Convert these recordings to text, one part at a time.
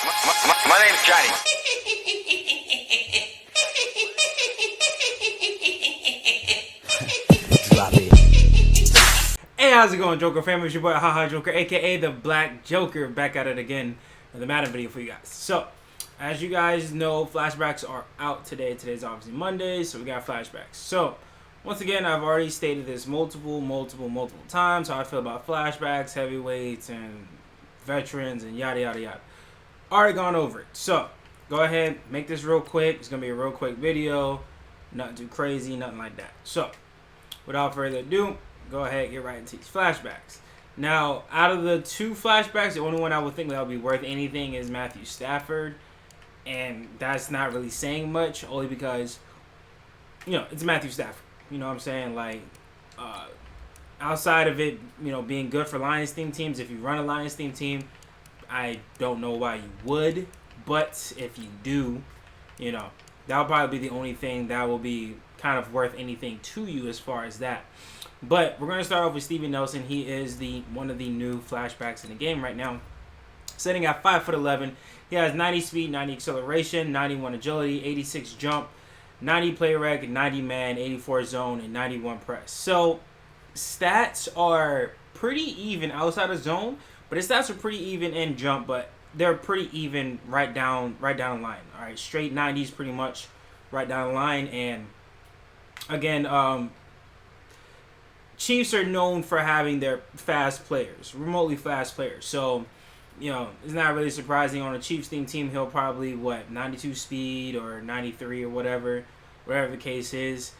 My name's Johnny. Drop it. Hey, how's it going, Joker family? It's your boy Haha Joker, aka the Black Joker, back at it again with a Madden video for you guys. So, as you guys know, flashbacks are out today. Today's obviously Monday, so we got flashbacks. So, once again, I've already stated this multiple times how I feel about flashbacks, heavyweights, and veterans, and yada yada yada. Already gone over it. So, go ahead, make this real quick. It's gonna be a real quick video, nothing too crazy, nothing like that. So, without further ado, go ahead, get right into these flashbacks. Now, out of the two flashbacks, the only one I would think that would be worth anything is Matthew Stafford. And that's not really saying much, only because, you know, it's Matthew Stafford. You know what I'm saying? Like, outside of it, you know, being good for Lions theme teams, if you run a Lions theme team, I don't know why you would. But if you do, you know, that'll probably be the only thing that will be kind of worth anything to you as far as that. But we're going to start off with Steven Nelson. He is one of the new flashbacks in the game right now. Sitting at 5'11", he has 90 speed, 90 acceleration, 91 agility, 86 jump, 90 play rec, 90 man, 84 zone, and 91 press. So stats are pretty even outside of zone, but his stats are pretty even in jump, but they're pretty even right down the line. All right, straight 90s pretty much right down the line. And again, Chiefs are known for having their fast players, remotely fast players. So, you know, it's not really surprising on a Chiefs team he'll probably, 92 speed or 93 or whatever the case is.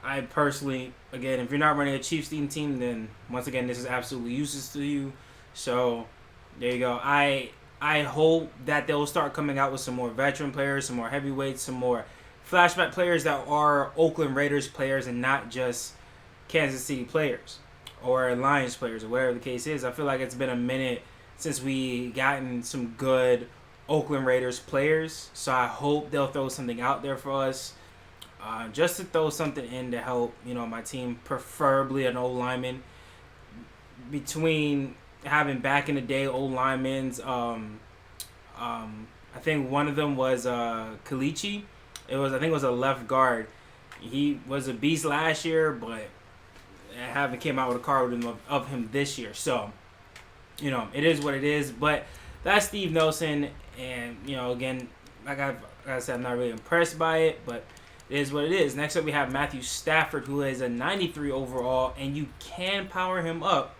I personally, again, if you're not running a Chiefs team, then once again, this is absolutely useless to you. So, there you go. I hope that they'll start coming out with some more veteran players, some more heavyweights, some more flashback players that are Oakland Raiders players and not just Kansas City players or Lions players or whatever the case is. I feel like it's been a minute since we gotten some good Oakland Raiders players, so I hope they'll throw something out there for us, just to throw something in to help, you know, my team, preferably an old lineman. Between having back in the day old linemen's, I think one of them was Kalichi. I think it was a left guard. He was a beast last year, but I haven't came out with a card of him this year. So, you know, it is what it is. But that's Steve Nelson. And, you know, again, like I said, I'm not really impressed by it, but it is what it is. Next up, we have Matthew Stafford, who is a 93 overall, and you can power him up.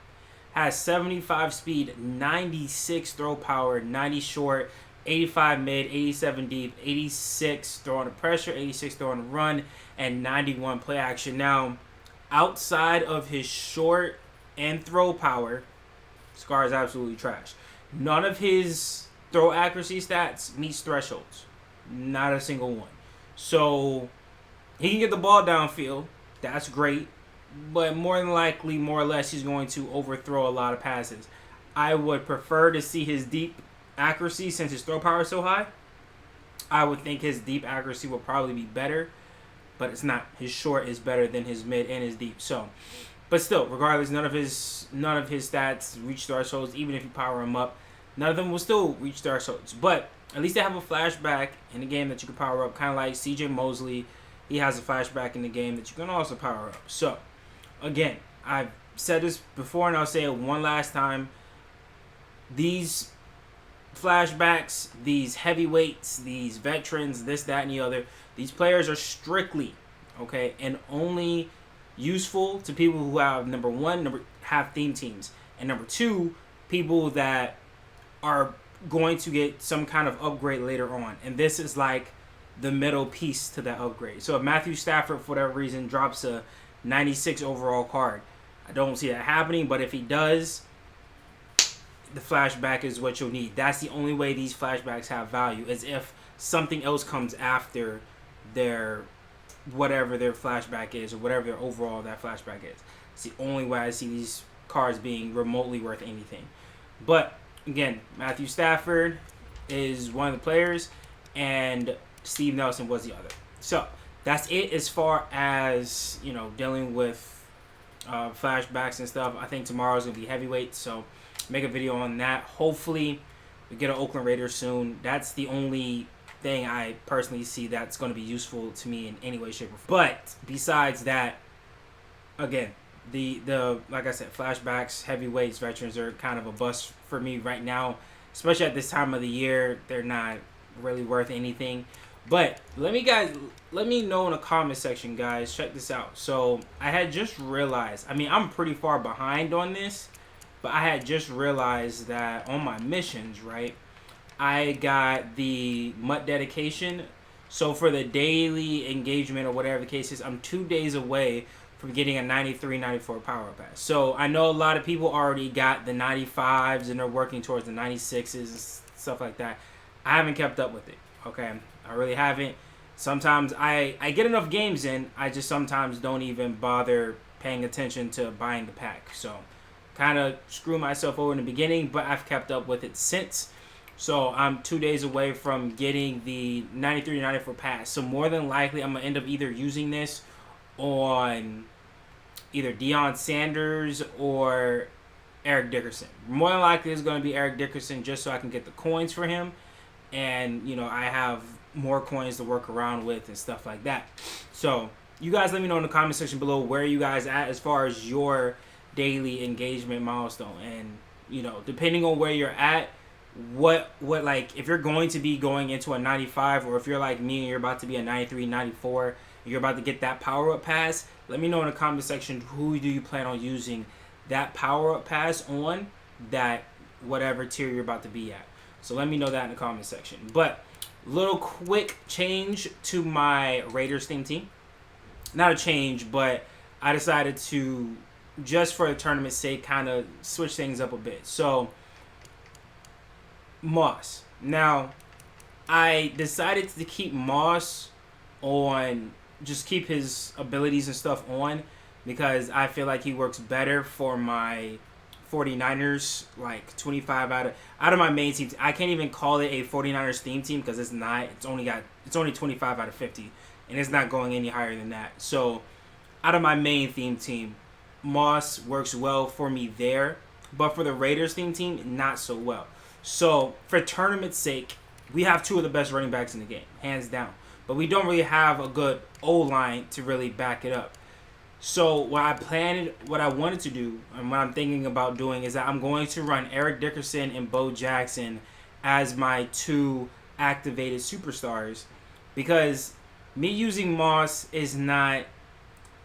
Has 75 speed, 96 throw power, 90 short, 85 mid, 87 deep, 86 throw under pressure, 86 throw on the run, and 91 play action. Now, outside of his short and throw power, Scar is absolutely trash. None of his throw accuracy stats meets thresholds. Not a single one. So, he can get the ball downfield. That's great. But more than likely, more or less, he's going to overthrow a lot of passes. I would prefer to see his deep accuracy since his throw power is so high. I would think his deep accuracy will probably be better. But it's not. His short is better than his mid and his deep. So, but still, regardless, none of his stats reach thresholds. Even if you power him up, none of them will still reach thresholds. But at least they have a flashback in the game that you can power up, kind of like C.J. Mosley. He has a flashback in the game that you can also power up. So, again, I've said this before, and I'll say it one last time. These flashbacks, these heavyweights, these veterans, this, that, and the other, these players are strictly, okay, and only useful to people who have, number one, have theme teams, and number two, people that are going to get some kind of upgrade later on. And this is like the middle piece to that upgrade. So if Matthew Stafford, for whatever reason, drops a 96 overall card, I don't see that happening, but if he does, the flashback is what you'll need. That's the only way these flashbacks have value, is if something else comes after their whatever their flashback is, or whatever their overall that flashback is. It's the only way I see these cards being remotely worth anything. But again, Matthew Stafford is one of the players, and Steve Nelson was the other. So that's it as far as, you know, dealing with flashbacks and stuff. I think tomorrow's gonna be heavyweight, so make a video on that. Hopefully We get an Oakland Raiders soon. That's the only thing I personally see that's going to be useful to me in any way, shape, or form. But besides that, again, the like I said, flashbacks, heavyweights, veterans are kind of a bust for me right now, especially at this time of the year. They're not really worth anything. But let me know in the comment section, guys. Check this out. So I had just realized, I mean, I'm pretty far behind on this, but I had just realized that on my missions, right, I got the MUT dedication. So for the daily engagement or whatever the case is, I'm 2 days away from getting a 93, 94 power pass. So I know a lot of people already got the 95s and they're working towards the 96s and stuff like that. I haven't kept up with it. Okay, I really haven't. Sometimes I get enough games in, I just sometimes don't even bother paying attention to buying the pack. So kind of screw myself over in the beginning, but I've kept up with it since. So I'm 2 days away from getting the 93 to 94 pass. So more than likely I'm going to end up either using this on either Deion Sanders or Eric Dickerson. More than likely it's going to be Eric Dickerson just so I can get the coins for him. And, you know, I have more coins to work around with and stuff like that. So you guys let me know in the comment section below where you guys at as far as your daily engagement milestone. And, you know, depending on where you're at, what like, if you're going to be going into a 95, or if you're like me and you're about to be a 93, 94, and you're about to get that power-up pass, let me know in the comment section who do you plan on using that power-up pass on, that whatever tier you're about to be at. So let me know that in the comment section. But little quick change to my Raiders theme team. Not a change, but I decided to, just for the tournament's sake, kind of switch things up a bit. So Moss. Now, I decided to keep Moss on, just keep his abilities and stuff on, because I feel like he works better for my 49ers, like 25 out of my main team. I can't even call it a 49ers theme team because it's not. It's only 25 out of 50, and it's not going any higher than that. So out of my main theme team, Moss works well for me there, but for the Raiders theme team, not so well. So for tournament's sake, we have two of the best running backs in the game, hands down, but we don't really have a good O-line to really back it up. So what I wanted to do, and what I'm thinking about doing, is that I'm going to run Eric Dickerson and Bo Jackson as my two activated superstars, because me using Moss is not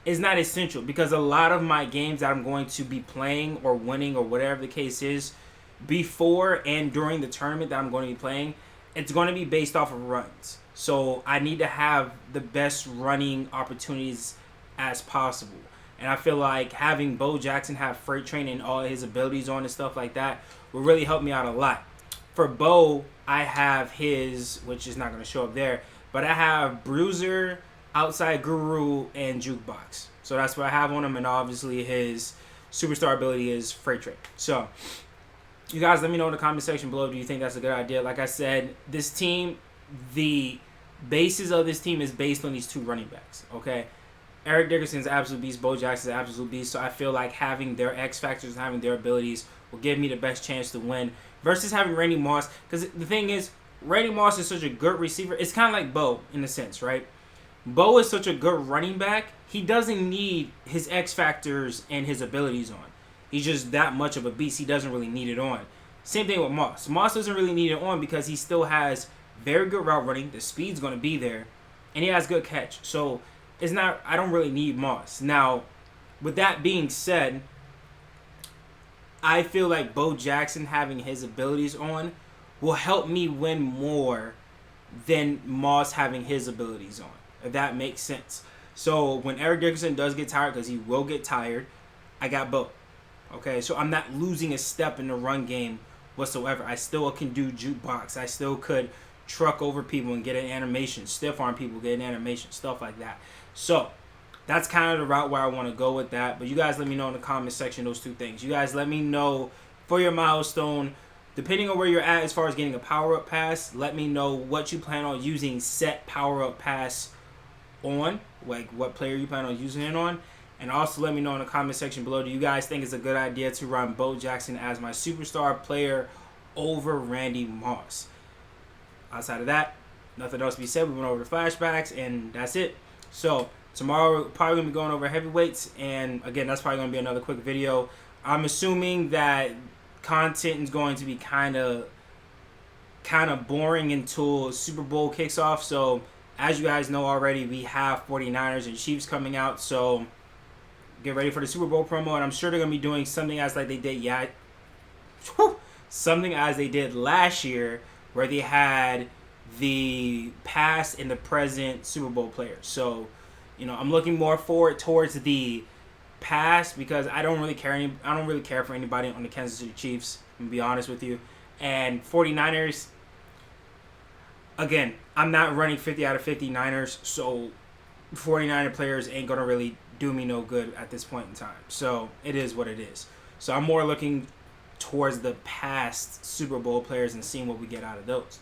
essential, because a lot of my games that I'm going to be playing or winning or whatever the case is, before and during the tournament that I'm going to be playing, it's going to be based off of runs. So I need to have the best running opportunities as possible. And I feel like having Bo Jackson have freight train and all his abilities on and stuff like that will really help me out a lot. For Bo, I have his, which is not going to show up there, but I have Bruiser, Outside Guru, and Jukebox. So that's what I have on him, and obviously his superstar ability is freight train. So you guys let me know in the comment section below, do you think that's a good idea? Like I said, this team, the basis of this team is based on these two running backs, okay? Eric Dickerson's an absolute beast. Bo Jackson's an absolute beast. So I feel like having their X factors and having their abilities will give me the best chance to win versus having Randy Moss. Because the thing is, Randy Moss is such a good receiver. It's kind of like Bo in a sense, right? Bo is such a good running back. He doesn't need his X factors and his abilities on. He's just that much of a beast. He doesn't really need it on. Same thing with Moss. Moss doesn't really need it on because he still has very good route running. The speed's going to be there. And he has good catch. So it's not, I don't really need Moss. Now, with that being said, I feel like Bo Jackson having his abilities on will help me win more than Moss having his abilities on, if that makes sense. So when Eric Dickerson does get tired, because he will get tired, I got Bo. Okay, so I'm not losing a step in the run game whatsoever. I still can do jukebox. I still could truck over people and get an animation, stiff arm people, get an animation, stuff like that. So that's kind of the route where I want to go with that. But you guys let me know in the comment section those two things. You guys let me know for your milestone, depending on where you're at as far as getting a power-up pass, let me know what you plan on using set power-up pass on, like what player you plan on using it on. And also let me know in the comment section below, do you guys think it's a good idea to run Bo Jackson as my superstar player over Randy Moss. Outside of that, nothing else to be said. We went over the flashbacks, and that's it. So tomorrow, we're probably gonna be going over heavyweights, and again, that's probably gonna be another quick video. I'm assuming that content is going to be kind of boring until Super Bowl kicks off. So as you guys know already, we have 49ers and Chiefs coming out. So get ready for the Super Bowl promo, and I'm sure they're gonna be doing something as like they did something as they did last year, where they had the past and the present Super Bowl players. So, you know, I'm looking more forward towards the past because I don't really care for anybody on the Kansas City Chiefs, I'm gonna be honest with you. And 49ers, again, I'm not running 50 out of 50 Niners, so 49er players ain't gonna really do me no good at this point in time. So it is what it is. So I'm more looking towards the past Super Bowl players and seeing what we get out of those.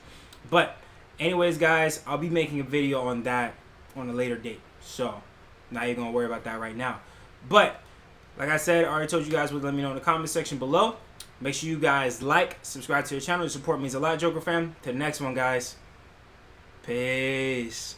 But anyways, guys, I'll be making a video on that on a later date. So now you're gonna worry about that right now. But like I said, I already told you guys what. Let me know in the comment section below. Make sure you guys like, subscribe to the channel. Your support means a lot, Joker fam. To the next one, guys. Peace.